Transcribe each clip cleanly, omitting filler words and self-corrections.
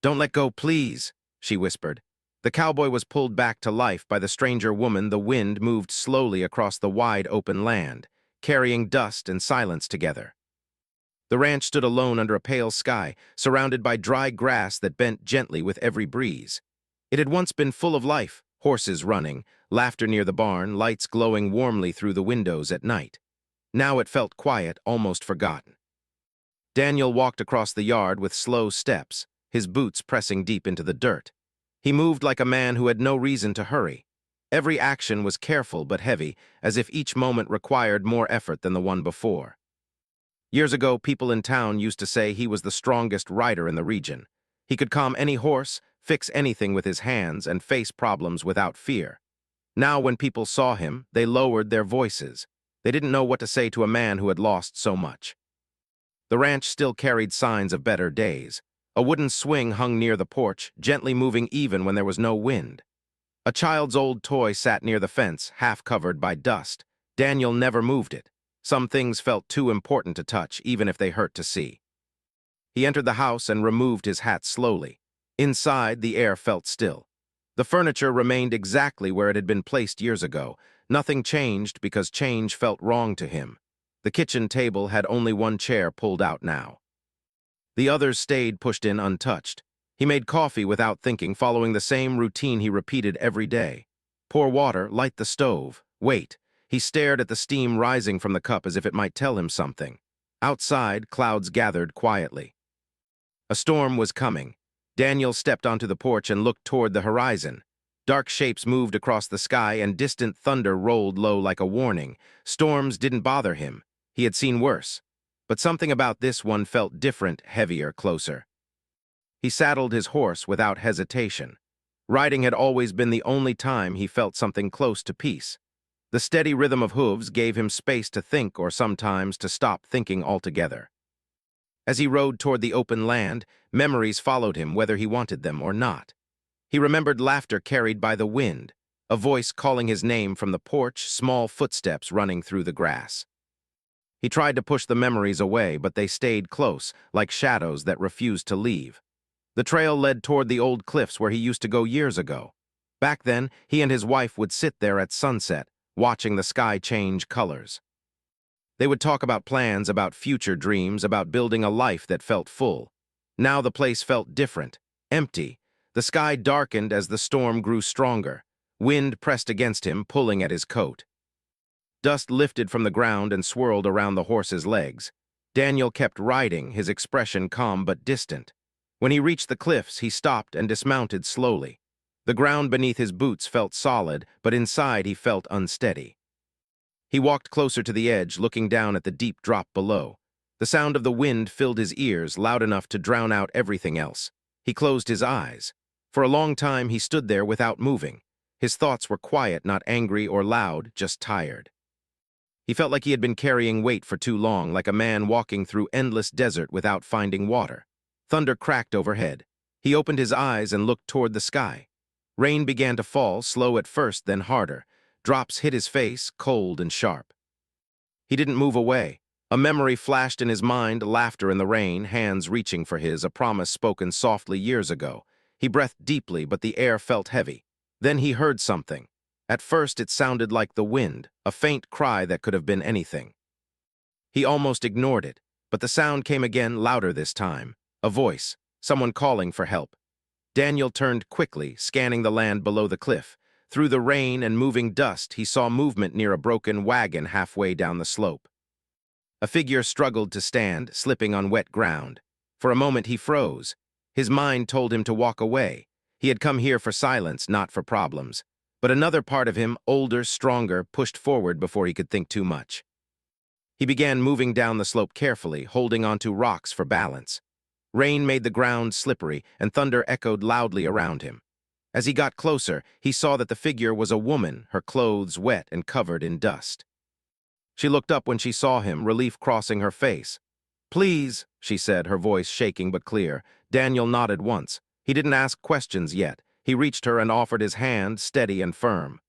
"Don't let go, please," she whispered. The cowboy was pulled back to life by the stranger woman. The wind moved slowly across the wide open land, carrying dust and silence together. The ranch stood alone under a pale sky, surrounded by dry grass that bent gently with every breeze. It had once been full of life, horses running, laughter near the barn, lights glowing warmly through the windows at night. Now it felt quiet, almost forgotten. Daniel walked across the yard with slow steps, his boots pressing deep into the dirt. He moved like a man who had no reason to hurry. Every action was careful but heavy, as if each moment required more effort than the one before. Years ago, people in town used to say he was the strongest rider in the region. He could calm any horse, fix anything with his hands, and face problems without fear. Now, when people saw him, they lowered their voices. They didn't know what to say to a man who had lost so much. The ranch still carried signs of better days. A wooden swing hung near the porch, gently moving even when there was no wind. A child's old toy sat near the fence, half covered by dust. Daniel never moved it. Some things felt too important to touch, even if they hurt to see. He entered the house and removed his hat slowly. Inside, the air felt still. The furniture remained exactly where it had been placed years ago. Nothing changed because change felt wrong to him. The kitchen table had only one chair pulled out now. The others stayed pushed in untouched. He made coffee without thinking, following the same routine he repeated every day. Pour water, light the stove, wait. He stared at the steam rising from the cup as if it might tell him something. Outside, clouds gathered quietly. A storm was coming. Daniel stepped onto the porch and looked toward the horizon. Dark shapes moved across the sky and distant thunder rolled low like a warning. Storms didn't bother him. He had seen worse. But something about this one felt different, heavier, closer. He saddled his horse without hesitation. Riding had always been the only time he felt something close to peace. The steady rhythm of hooves gave him space to think, or sometimes to stop thinking altogether. As he rode toward the open land, memories followed him whether he wanted them or not. He remembered laughter carried by the wind, a voice calling his name from the porch, small footsteps running through the grass. He tried to push the memories away, but they stayed close, like shadows that refused to leave. The trail led toward the old cliffs where he used to go years ago. Back then, he and his wife would sit there at sunset, watching the sky change colors. They would talk about plans, about future dreams, about building a life that felt full. Now the place felt different, empty. The sky darkened as the storm grew stronger. Wind pressed against him, pulling at his coat. Dust lifted from the ground and swirled around the horse's legs. Daniel kept riding, his expression calm but distant. When he reached the cliffs, he stopped and dismounted slowly. The ground beneath his boots felt solid, but inside he felt unsteady. He walked closer to the edge, looking down at the deep drop below. The sound of the wind filled his ears, loud enough to drown out everything else. He closed his eyes. For a long time he stood there without moving. His thoughts were quiet, not angry or loud, just tired. He felt like he had been carrying weight for too long, like a man walking through endless desert without finding water. Thunder cracked overhead. He opened his eyes and looked toward the sky. Rain began to fall, slow at first, then harder. Drops hit his face, cold and sharp. He didn't move away. A memory flashed in his mind, laughter in the rain, hands reaching for his, a promise spoken softly years ago. He breathed deeply, but the air felt heavy. Then he heard something. At first it sounded like the wind, a faint cry that could have been anything. He almost ignored it, but the sound came again, louder this time. A voice, someone calling for help. Daniel turned quickly, scanning the land below the cliff. Through the rain and moving dust, he saw movement near a broken wagon halfway down the slope. A figure struggled to stand, slipping on wet ground. For a moment he froze. His mind told him to walk away. He had come here for silence, not for problems. But another part of him, older, stronger, pushed forward before he could think too much. He began moving down the slope carefully, holding onto rocks for balance. Rain made the ground slippery, and thunder echoed loudly around him. As he got closer, he saw that the figure was a woman, her clothes wet and covered in dust. She looked up when she saw him, relief crossing her face. "Please," she said, her voice shaking but clear. Daniel nodded once. He didn't ask questions yet. He reached her and offered his hand, steady and firm.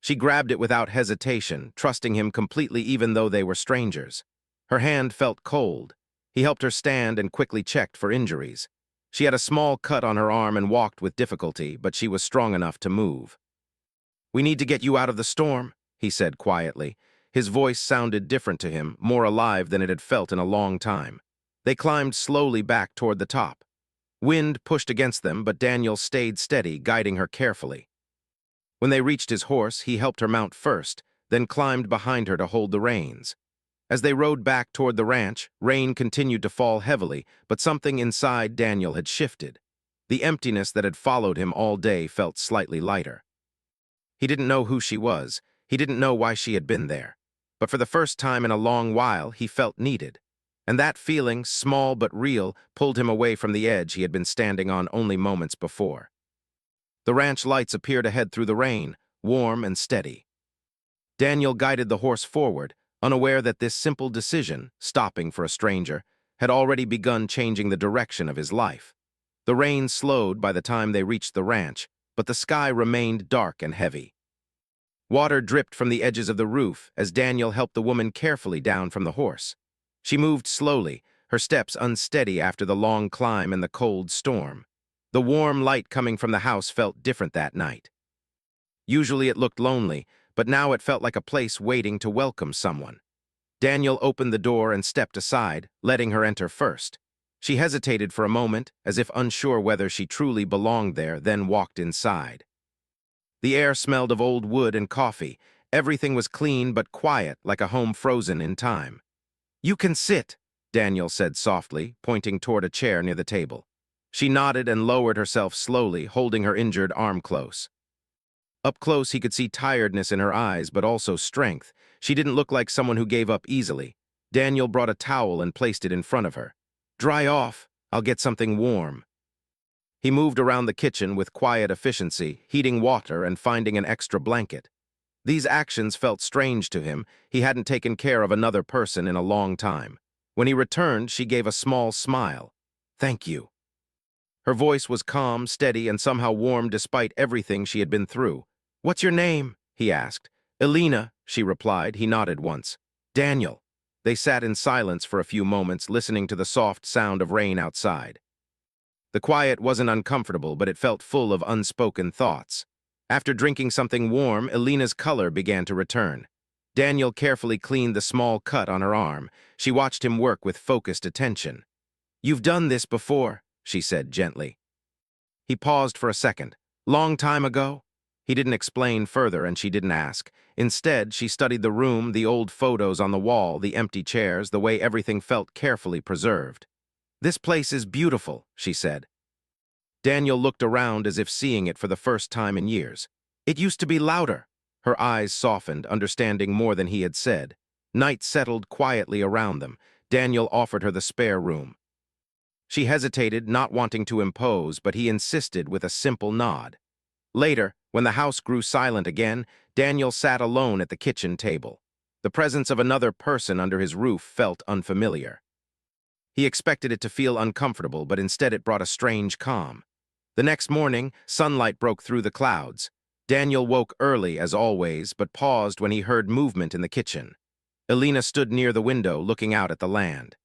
She grabbed it without hesitation, trusting him completely even though they were strangers. Her hand felt cold. He helped her stand and quickly checked for injuries. She had a small cut on her arm and walked with difficulty, but she was strong enough to move. "We need to get you out of the storm," he said quietly. His voice sounded different to him, more alive than it had felt in a long time. They climbed slowly back toward the top. Wind pushed against them, but Daniel stayed steady, guiding her carefully. When they reached his horse, he helped her mount first, then climbed behind her to hold the reins. As they rode back toward the ranch, rain continued to fall heavily, but something inside Daniel had shifted. The emptiness that had followed him all day felt slightly lighter. He didn't know who she was. He didn't know why she had been there. But for the first time in a long while, he felt needed. And that feeling, small but real, pulled him away from the edge he had been standing on only moments before. The ranch lights appeared ahead through the rain, warm and steady. Daniel guided the horse forward, unaware that this simple decision, stopping for a stranger, had already begun changing the direction of his life. The rain slowed by the time they reached the ranch, but the sky remained dark and heavy. Water dripped from the edges of the roof as Daniel helped the woman carefully down from the horse. She moved slowly, her steps unsteady after the long climb and the cold storm. The warm light coming from the house felt different that night. Usually it looked lonely, but now it felt like a place waiting to welcome someone. Daniel opened the door and stepped aside, letting her enter first. She hesitated for a moment, as if unsure whether she truly belonged there, then walked inside. The air smelled of old wood and coffee. Everything was clean but quiet, like a home frozen in time. "You can sit," Daniel said softly, pointing toward a chair near the table. She nodded and lowered herself slowly, holding her injured arm close. Up close, he could see tiredness in her eyes, but also strength. She didn't look like someone who gave up easily. Daniel brought a towel and placed it in front of her. "Dry off. I'll get something warm." He moved around the kitchen with quiet efficiency, heating water and finding an extra blanket. These actions felt strange to him. He hadn't taken care of another person in a long time. When he returned, she gave a small smile. "Thank you." Her voice was calm, steady, and somehow warm despite everything she had been through. "What's your name?" he asked. "Elena," she replied. He nodded once. "Daniel." They sat in silence for a few moments, listening to the soft sound of rain outside. The quiet wasn't uncomfortable, but it felt full of unspoken thoughts. After drinking something warm, Elena's color began to return. Daniel carefully cleaned the small cut on her arm. She watched him work with focused attention. "You've done this before," she said gently. He paused for a second. "Long time ago?" He didn't explain further, and she didn't ask. Instead, she studied the room, the old photos on the wall, the empty chairs, the way everything felt carefully preserved. "This place is beautiful," she said. Daniel looked around as if seeing it for the first time in years. "It used to be louder." Her eyes softened, understanding more than he had said. Night settled quietly around them. Daniel offered her the spare room. She hesitated, not wanting to impose, but he insisted with a simple nod. Later, when the house grew silent again, Daniel sat alone at the kitchen table. The presence of another person under his roof felt unfamiliar. He expected it to feel uncomfortable, but instead it brought a strange calm. The next morning, sunlight broke through the clouds. Daniel woke early, as always, but paused when he heard movement in the kitchen. Elena stood near the window, looking out at the land.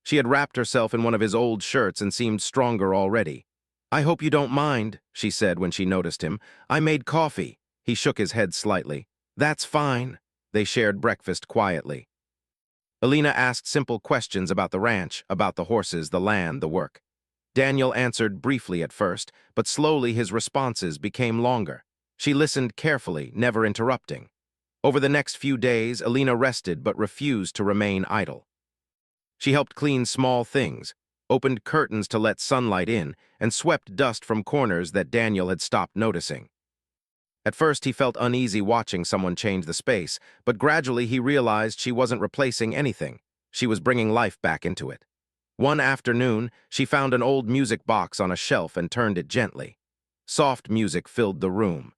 She had wrapped herself in one of his old shirts and seemed stronger already. "I hope you don't mind," she said when she noticed him. "I made coffee." He shook his head slightly. "That's fine." They shared breakfast quietly. Elena asked simple questions about the ranch, about the horses, the land, the work. Daniel answered briefly at first, but slowly his responses became longer. She listened carefully, never interrupting. Over the next few days, Elena rested but refused to remain idle. She helped clean small things, opened curtains to let sunlight in, and swept dust from corners that Daniel had stopped noticing. At first, he felt uneasy watching someone change the space, but gradually he realized she wasn't replacing anything. She was bringing life back into it. One afternoon, she found an old music box on a shelf and turned it gently. Soft music filled the room.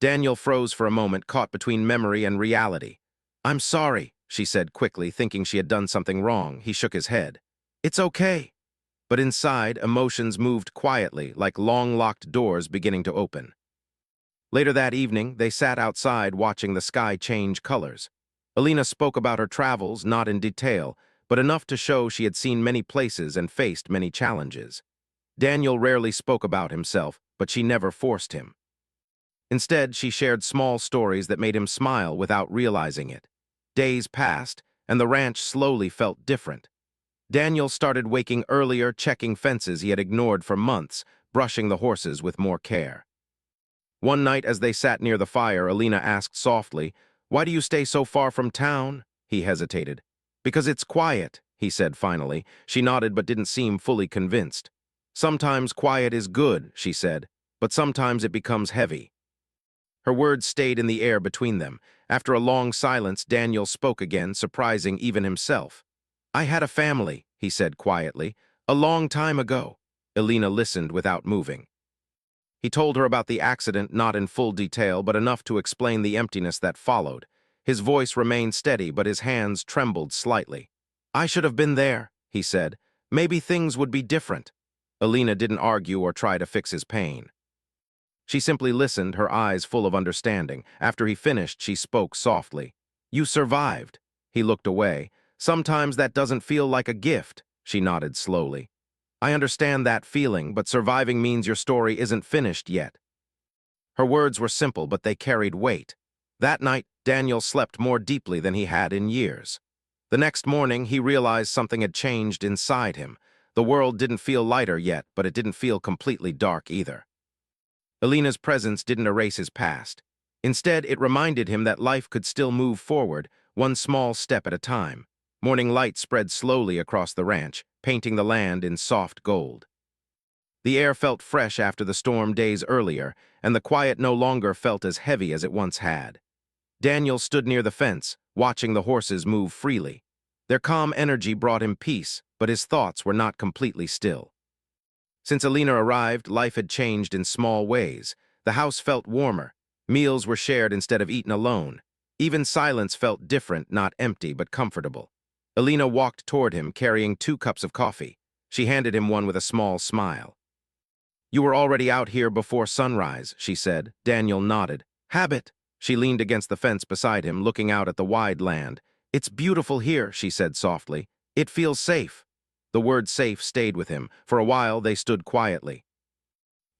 Daniel froze for a moment, caught between memory and reality. "I'm sorry," she said quickly, thinking she had done something wrong. He shook his head. "It's okay." But inside, emotions moved quietly, like long-locked doors beginning to open. Later that evening, they sat outside watching the sky change colors. Elena spoke about her travels, not in detail, but enough to show she had seen many places and faced many challenges. Daniel rarely spoke about himself, but she never forced him. Instead, she shared small stories that made him smile without realizing it. Days passed, and the ranch slowly felt different. Daniel started waking earlier, checking fences he had ignored for months, brushing the horses with more care. One night, as they sat near the fire, Alina asked softly, "Why do you stay so far from town?" He hesitated. "Because it's quiet," he said finally. She nodded but didn't seem fully convinced. "Sometimes quiet is good," she said, "but sometimes it becomes heavy." Her words stayed in the air between them. After a long silence, Daniel spoke again, surprising even himself. "I had a family," he said quietly, "a long time ago." Alina listened without moving. He told her about the accident, not in full detail, but enough to explain the emptiness that followed. His voice remained steady, but his hands trembled slightly. "I should have been there," he said. "Maybe things would be different." Alina didn't argue or try to fix his pain. She simply listened, her eyes full of understanding. After he finished, she spoke softly. "You survived." He looked away. "Sometimes that doesn't feel like a gift." She nodded slowly. "I understand that feeling, but surviving means your story isn't finished yet." Her words were simple, but they carried weight. That night, Daniel slept more deeply than he had in years. The next morning, he realized something had changed inside him. The world didn't feel lighter yet, but it didn't feel completely dark either. Alina's presence didn't erase his past. Instead, it reminded him that life could still move forward, one small step at a time. Morning light spread slowly across the ranch, painting the land in soft gold. The air felt fresh after the storm days earlier, and the quiet no longer felt as heavy as it once had. Daniel stood near the fence, watching the horses move freely. Their calm energy brought him peace, but his thoughts were not completely still. Since Alina arrived, life had changed in small ways. The house felt warmer. Meals were shared instead of eaten alone. Even silence felt different, not empty, but comfortable. Alina walked toward him, carrying 2 cups of coffee. She handed him one with a small smile. "You were already out here before sunrise," she said. Daniel nodded. "Habit." She leaned against the fence beside him, looking out at the wide land. "It's beautiful here," she said softly. "It feels safe." The word safe stayed with him. For a while, they stood quietly.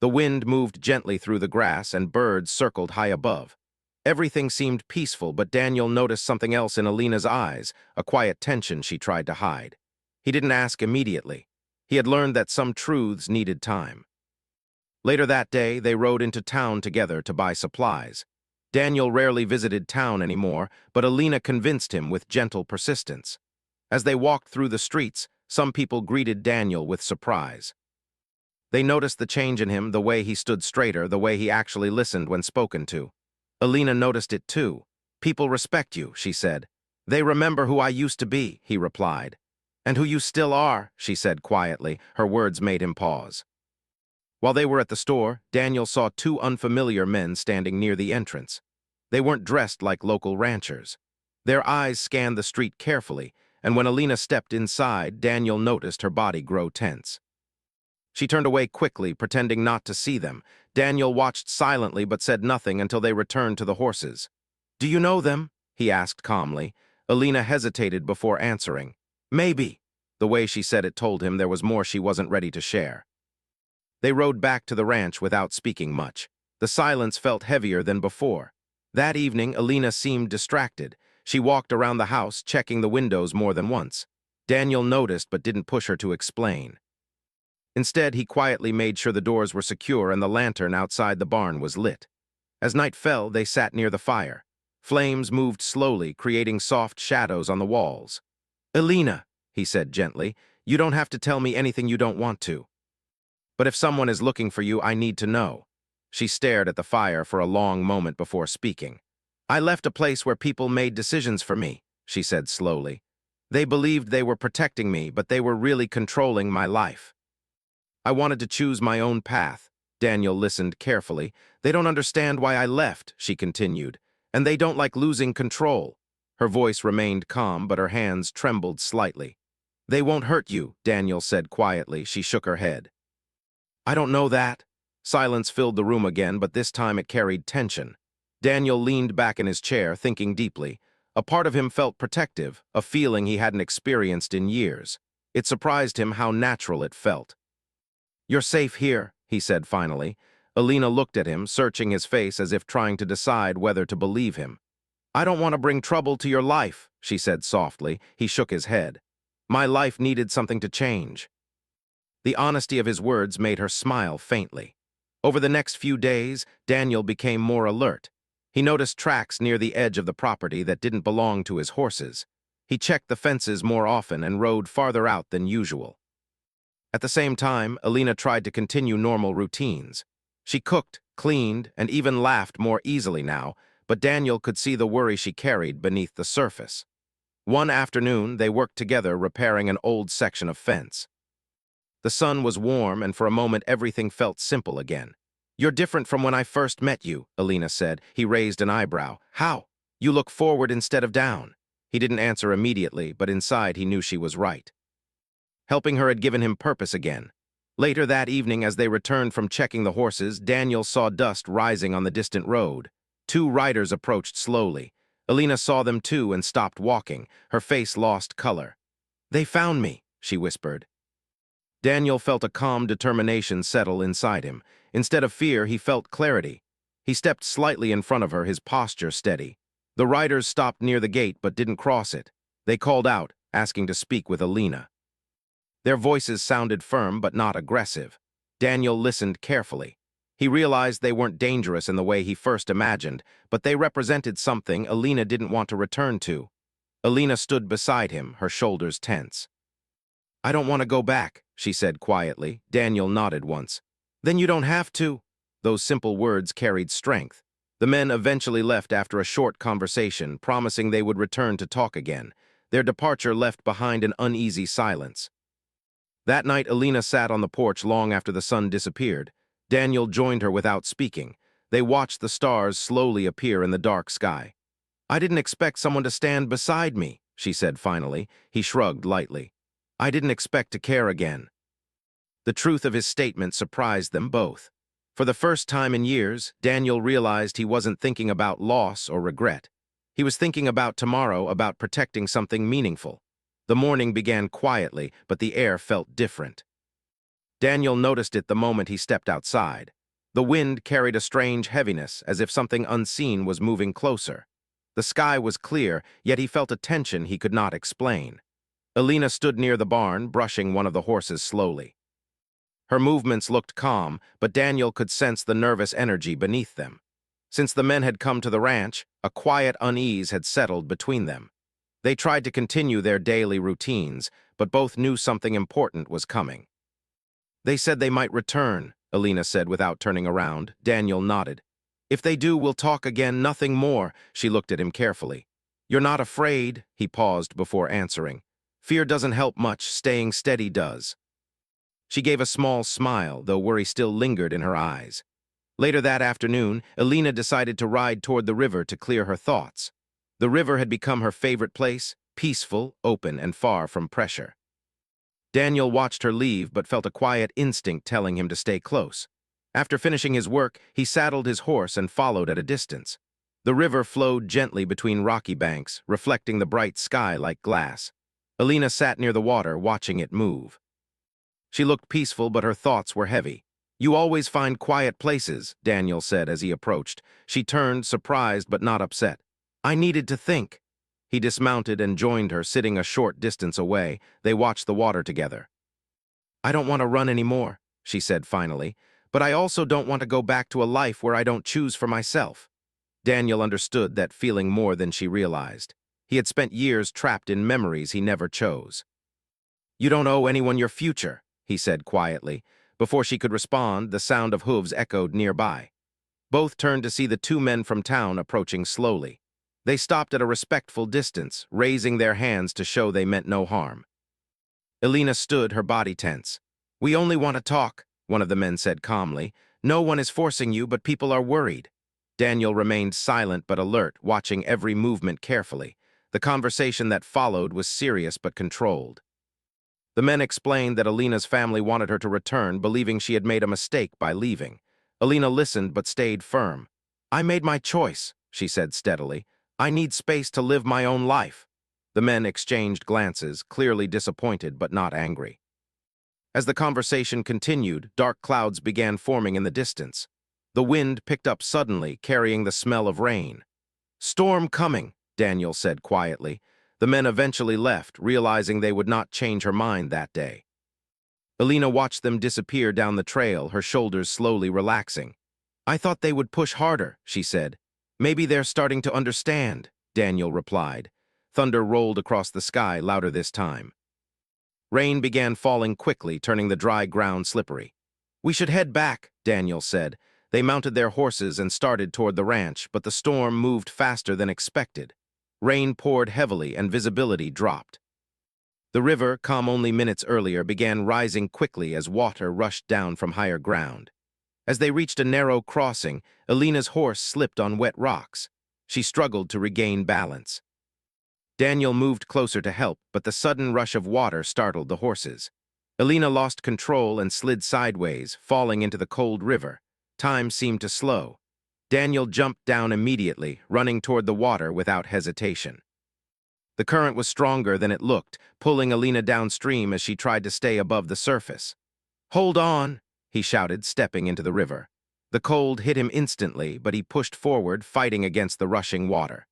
The wind moved gently through the grass, and birds circled high above. Everything seemed peaceful, but Daniel noticed something else in Alina's eyes, a quiet tension she tried to hide. He didn't ask immediately. He had learned that some truths needed time. Later that day, they rode into town together to buy supplies. Daniel rarely visited town anymore, but Alina convinced him with gentle persistence. As they walked through the streets, some people greeted Daniel with surprise. They noticed the change in him, the way he stood straighter, the way he actually listened when spoken to. Alina noticed it too. "People respect you," she said. "They remember who I used to be," he replied. "And who you still are," she said quietly. Her words made him pause. While they were at the store, Daniel saw 2 unfamiliar men standing near the entrance. They weren't dressed like local ranchers. Their eyes scanned the street carefully, and when Alina stepped inside, Daniel noticed her body grow tense. She turned away quickly, pretending not to see them. Daniel watched silently but said nothing until they returned to the horses. "Do you know them?" he asked calmly. Alina hesitated before answering. "Maybe." The way she said it told him there was more she wasn't ready to share. They rode back to the ranch without speaking much. The silence felt heavier than before. That evening, Alina seemed distracted. She walked around the house, checking the windows more than once. Daniel noticed but didn't push her to explain. Instead, he quietly made sure the doors were secure and the lantern outside the barn was lit. As night fell, they sat near the fire. Flames moved slowly, creating soft shadows on the walls. "Alina," he said gently, "you don't have to tell me anything you don't want to. But if someone is looking for you, I need to know." She stared at the fire for a long moment before speaking. "I left a place where people made decisions for me," she said slowly. "They believed they were protecting me, but they were really controlling my life. I wanted to choose my own path." Daniel listened carefully. "They don't understand why I left," she continued, "and they don't like losing control." Her voice remained calm, but her hands trembled slightly. "They won't hurt you," Daniel said quietly. She shook her head. "I don't know that." Silence filled the room again, but this time it carried tension. Daniel leaned back in his chair, thinking deeply. A part of him felt protective, a feeling he hadn't experienced in years. It surprised him how natural it felt. "You're safe here," he said finally. Alina looked at him, searching his face as if trying to decide whether to believe him. "I don't want to bring trouble to your life," she said softly. He shook his head. "My life needed something to change." The honesty of his words made her smile faintly. Over the next few days, Daniel became more alert. He noticed tracks near the edge of the property that didn't belong to his horses. He checked the fences more often and rode farther out than usual. At the same time, Alina tried to continue normal routines. She cooked, cleaned, and even laughed more easily now, but Daniel could see the worry she carried beneath the surface. One afternoon, they worked together repairing an old section of fence. The sun was warm, and for a moment everything felt simple again. "You're different from when I first met you," Alina said. He raised an eyebrow. "How? You look forward instead of down." He didn't answer immediately, but inside he knew she was right. Helping her had given him purpose again. Later that evening, as they returned from checking the horses, Daniel saw dust rising on the distant road. Two riders approached slowly. Alina saw them too and stopped walking. Her face lost color. "They found me," she whispered. Daniel felt a calm determination settle inside him. Instead of fear, he felt clarity. He stepped slightly in front of her, his posture steady. The riders stopped near the gate but didn't cross it. They called out, asking to speak with Alina. Their voices sounded firm but not aggressive. Daniel listened carefully. He realized they weren't dangerous in the way he first imagined, but they represented something Alina didn't want to return to. Alina stood beside him, her shoulders tense. "I don't want to go back," she said quietly. Daniel nodded once. "Then you don't have to." Those simple words carried strength. The men eventually left after a short conversation, promising they would return to talk again. Their departure left behind an uneasy silence. That night, Alina sat on the porch long after the sun disappeared. Daniel joined her without speaking. They watched the stars slowly appear in the dark sky. "I didn't expect someone to stand beside me," she said finally. He shrugged lightly. "I didn't expect to care again." The truth of his statement surprised them both. For the first time in years, Daniel realized he wasn't thinking about loss or regret. He was thinking about tomorrow, about protecting something meaningful. The morning began quietly, but the air felt different. Daniel noticed it the moment he stepped outside. The wind carried a strange heaviness, as if something unseen was moving closer. The sky was clear, yet he felt a tension he could not explain. Alina stood near the barn, brushing one of the horses slowly. Her movements looked calm, but Daniel could sense the nervous energy beneath them. Since the men had come to the ranch, a quiet unease had settled between them. They tried to continue their daily routines, but both knew something important was coming. "They said they might return," Alina said without turning around. Daniel nodded. "If they do, we'll talk again, nothing more." She looked at him carefully. "You're not afraid?" He paused before answering. "Fear doesn't help much, staying steady does." She gave a small smile, though worry still lingered in her eyes. Later that afternoon, Alina decided to ride toward the river to clear her thoughts. The river had become her favorite place, peaceful, open, and far from pressure. Daniel watched her leave but felt a quiet instinct telling him to stay close. After finishing his work, he saddled his horse and followed at a distance. The river flowed gently between rocky banks, reflecting the bright sky like glass. Alina sat near the water, watching it move. She looked peaceful, but her thoughts were heavy. "You always find quiet places," Daniel said as he approached. She turned, surprised but not upset. "I needed to think." He dismounted and joined her, sitting a short distance away. They watched the water together. "I don't want to run anymore," she said finally, "but I also don't want to go back to a life where I don't choose for myself." Daniel understood that feeling more than she realized. He had spent years trapped in memories he never chose. "You don't owe anyone your future," he said quietly. Before she could respond, the sound of hooves echoed nearby. Both turned to see the two men from town approaching slowly. They stopped at a respectful distance, raising their hands to show they meant no harm. Alina stood, her body tense. "We only want to talk," one of the men said calmly. "No one is forcing you, but people are worried." Daniel remained silent but alert, watching every movement carefully. The conversation that followed was serious but controlled. The men explained that Alina's family wanted her to return, believing she had made a mistake by leaving. Alina listened but stayed firm. "I made my choice," she said steadily. I need space to live my own life. The men exchanged glances, clearly disappointed but not angry. As the conversation continued, dark clouds began forming in the distance. The wind picked up suddenly, carrying the smell of rain. "Storm coming," Daniel said quietly. The men eventually left, realizing they would not change her mind that day. Alina watched them disappear down the trail, her shoulders slowly relaxing. "I thought they would push harder," she said. "Maybe they're starting to understand," Daniel replied. Thunder rolled across the sky, louder this time. Rain began falling quickly, turning the dry ground slippery. "We should head back," Daniel said. They mounted their horses and started toward the ranch, but the storm moved faster than expected. Rain poured heavily and visibility dropped. The river, calm only minutes earlier, began rising quickly as water rushed down from higher ground. As they reached a narrow crossing, Alina's horse slipped on wet rocks. She struggled to regain balance. Daniel moved closer to help, but the sudden rush of water startled the horses. Alina lost control and slid sideways, falling into the cold river. Time seemed to slow. Daniel jumped down immediately, running toward the water without hesitation. The current was stronger than it looked, pulling Alina downstream as she tried to stay above the surface. "Hold on," he shouted, stepping into the river. The cold hit him instantly, but he pushed forward, fighting against the rushing water.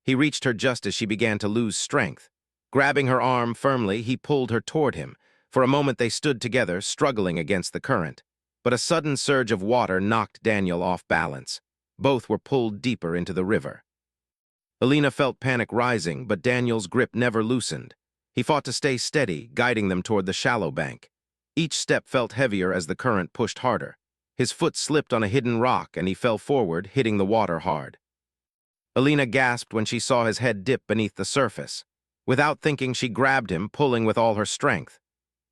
He reached her just as she began to lose strength. Grabbing her arm firmly, he pulled her toward him. For a moment they stood together, struggling against the current. But a sudden surge of water knocked Daniel off balance. Both were pulled deeper into the river. Alina felt panic rising, but Daniel's grip never loosened. He fought to stay steady, guiding them toward the shallow bank. Each step felt heavier as the current pushed harder. His foot slipped on a hidden rock, and he fell forward, hitting the water hard. Alina gasped when she saw his head dip beneath the surface. Without thinking, she grabbed him, pulling with all her strength.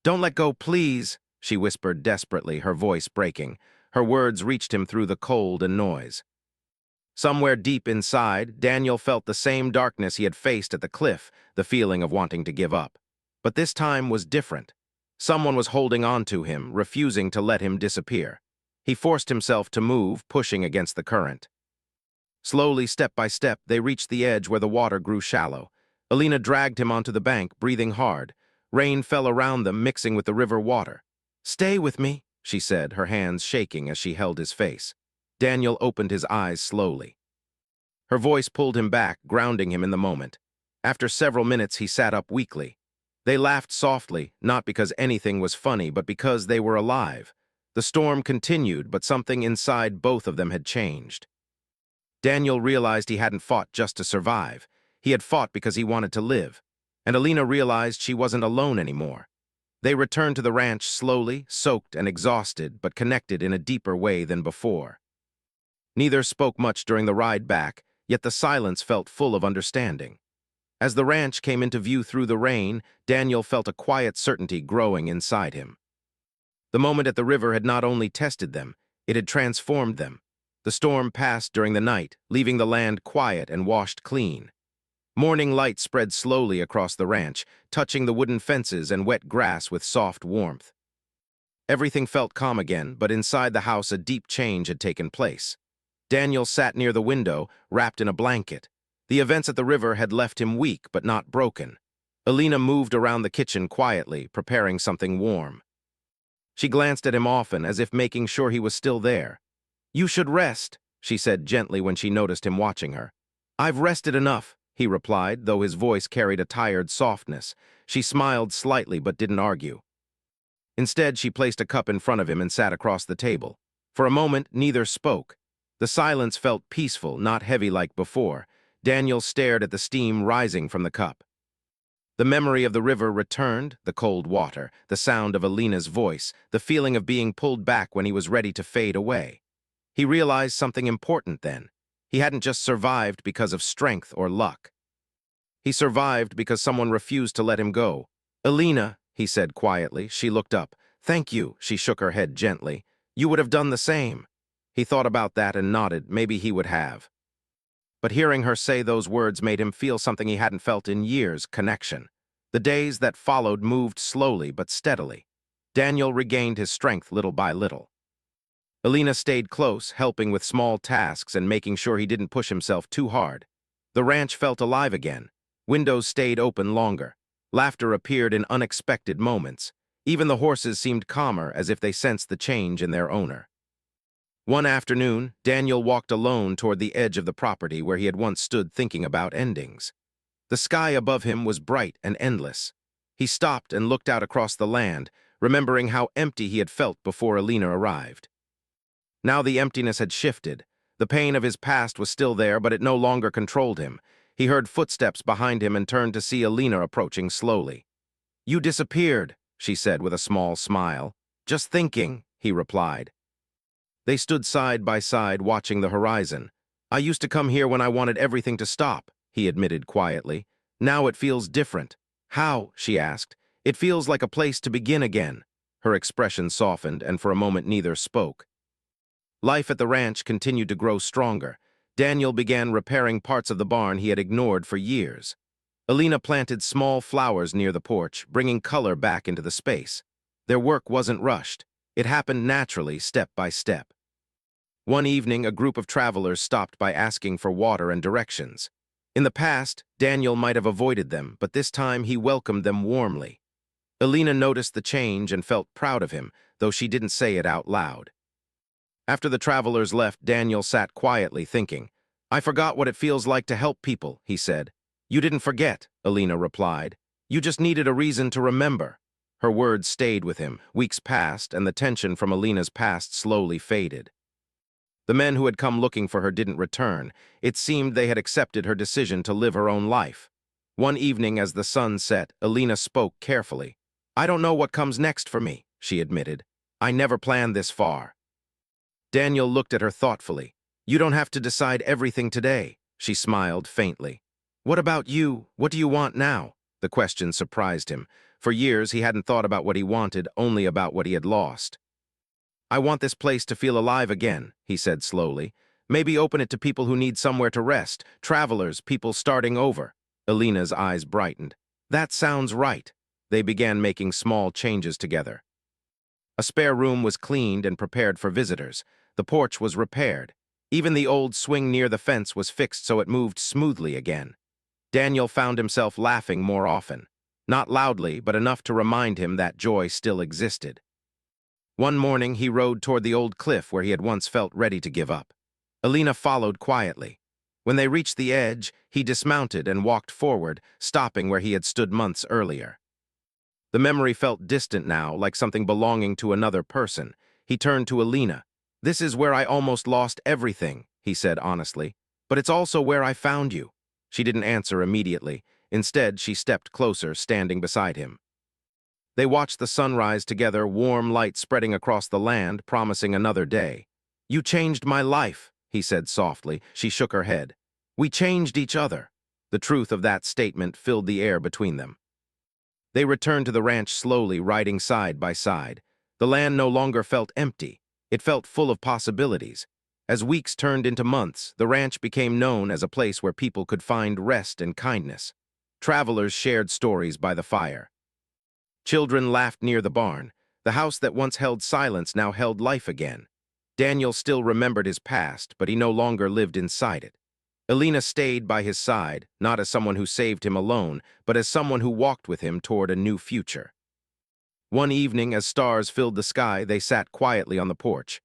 "Don't let go, please," she whispered desperately, her voice breaking. Her words reached him through the cold and noise. Somewhere deep inside, Daniel felt the same darkness he had faced at the cliff, the feeling of wanting to give up. But this time was different. Someone was holding on to him, refusing to let him disappear. He forced himself to move, pushing against the current. Slowly, step by step, they reached the edge where the water grew shallow. Alina dragged him onto the bank, breathing hard. Rain fell around them, mixing with the river water. "Stay with me," she said, her hands shaking as she held his face. Daniel opened his eyes slowly. Her voice pulled him back, grounding him in the moment. After several minutes, he sat up weakly. They laughed softly, not because anything was funny, but because they were alive. The storm continued, but something inside both of them had changed. Daniel realized he hadn't fought just to survive. He had fought because he wanted to live. And Alina realized she wasn't alone anymore. They returned to the ranch slowly, soaked and exhausted, but connected in a deeper way than before. Neither spoke much during the ride back, yet the silence felt full of understanding. As the ranch came into view through the rain, Daniel felt a quiet certainty growing inside him. The moment at the river had not only tested them, it had transformed them. The storm passed during the night, leaving the land quiet and washed clean. Morning light spread slowly across the ranch, touching the wooden fences and wet grass with soft warmth. Everything felt calm again, but inside the house a deep change had taken place. Daniel sat near the window, wrapped in a blanket. The events at the river had left him weak but not broken. Alina moved around the kitchen quietly, preparing something warm. She glanced at him often, as if making sure he was still there. "You should rest," she said gently when she noticed him watching her. "I've rested enough," he replied, though his voice carried a tired softness. She smiled slightly but didn't argue. Instead, she placed a cup in front of him and sat across the table. For a moment, neither spoke. The silence felt peaceful, not heavy like before. Daniel stared at the steam rising from the cup. The memory of the river returned, the cold water, the sound of Alina's voice, the feeling of being pulled back when he was ready to fade away. He realized something important then. He hadn't just survived because of strength or luck. He survived because someone refused to let him go. "Alina," he said quietly. She looked up. "Thank you," she shook her head gently. "You would have done the same." He thought about that and nodded. Maybe he would have. But hearing her say those words made him feel something he hadn't felt in years: connection. The days that followed moved slowly but steadily. Daniel regained his strength little by little. Alina stayed close, helping with small tasks and making sure he didn't push himself too hard. The ranch felt alive again. Windows stayed open longer. Laughter appeared in unexpected moments. Even the horses seemed calmer, as if they sensed the change in their owner. One afternoon, Daniel walked alone toward the edge of the property where he had once stood thinking about endings. The sky above him was bright and endless. He stopped and looked out across the land, remembering how empty he had felt before Alina arrived. Now the emptiness had shifted. The pain of his past was still there, but it no longer controlled him. He heard footsteps behind him and turned to see Alina approaching slowly. "You disappeared," she said with a small smile. "Just thinking," he replied. They stood side by side, watching the horizon. "I used to come here when I wanted everything to stop," he admitted quietly. "Now it feels different." "How?" she asked. "It feels like a place to begin again." Her expression softened, and for a moment neither spoke. Life at the ranch continued to grow stronger. Daniel began repairing parts of the barn he had ignored for years. Alina planted small flowers near the porch, bringing color back into the space. Their work wasn't rushed. It happened naturally, step by step. One evening, a group of travelers stopped by asking for water and directions. In the past, Daniel might have avoided them, but this time he welcomed them warmly. Alina noticed the change and felt proud of him, though she didn't say it out loud. After the travelers left, Daniel sat quietly thinking. "I forgot what it feels like to help people," he said. "You didn't forget," Alina replied. "You just needed a reason to remember." Her words stayed with him. Weeks passed, and the tension from Alina's past slowly faded. The men who had come looking for her didn't return. It seemed they had accepted her decision to live her own life. One evening, as the sun set, Alina spoke carefully. "I don't know what comes next for me," she admitted. "I never planned this far." Daniel looked at her thoughtfully. "You don't have to decide everything today," she smiled faintly. "What about you? What do you want now?" The question surprised him. For years, he hadn't thought about what he wanted, only about what he had lost. "I want this place to feel alive again," he said slowly. "Maybe open it to people who need somewhere to rest, travelers, people starting over." Alina's eyes brightened. "That sounds right." They began making small changes together. A spare room was cleaned and prepared for visitors. The porch was repaired. Even the old swing near the fence was fixed so it moved smoothly again. Daniel found himself laughing more often. Not loudly, but enough to remind him that joy still existed. One morning, he rode toward the old cliff where he had once felt ready to give up. Alina followed quietly. When they reached the edge, he dismounted and walked forward, stopping where he had stood months earlier. The memory felt distant now, like something belonging to another person. He turned to Alina. "This is where I almost lost everything," he said honestly. "But it's also where I found you." She didn't answer immediately. Instead, she stepped closer, standing beside him. They watched the sunrise together, warm light spreading across the land, promising another day. "You changed my life," he said softly. She shook her head. "We changed each other." The truth of that statement filled the air between them. They returned to the ranch slowly, riding side by side. The land no longer felt empty. It felt full of possibilities. As weeks turned into months, the ranch became known as a place where people could find rest and kindness. Travelers shared stories by the fire. Children laughed near the barn. The house that once held silence now held life again. Daniel still remembered his past, but he no longer lived inside it. Alina stayed by his side, not as someone who saved him alone, but as someone who walked with him toward a new future. One evening, as stars filled the sky, they sat quietly on the porch.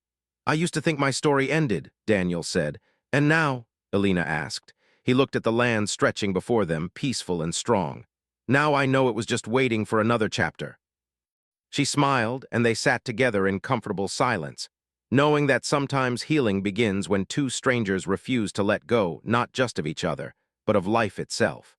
"I used to think my story ended," Daniel said. "And now?" Alina asked. He looked at the land stretching before them, peaceful and strong. "Now I know it was just waiting for another chapter." She smiled, and they sat together in comfortable silence, knowing that sometimes healing begins when two strangers refuse to let go, not just of each other, but of life itself.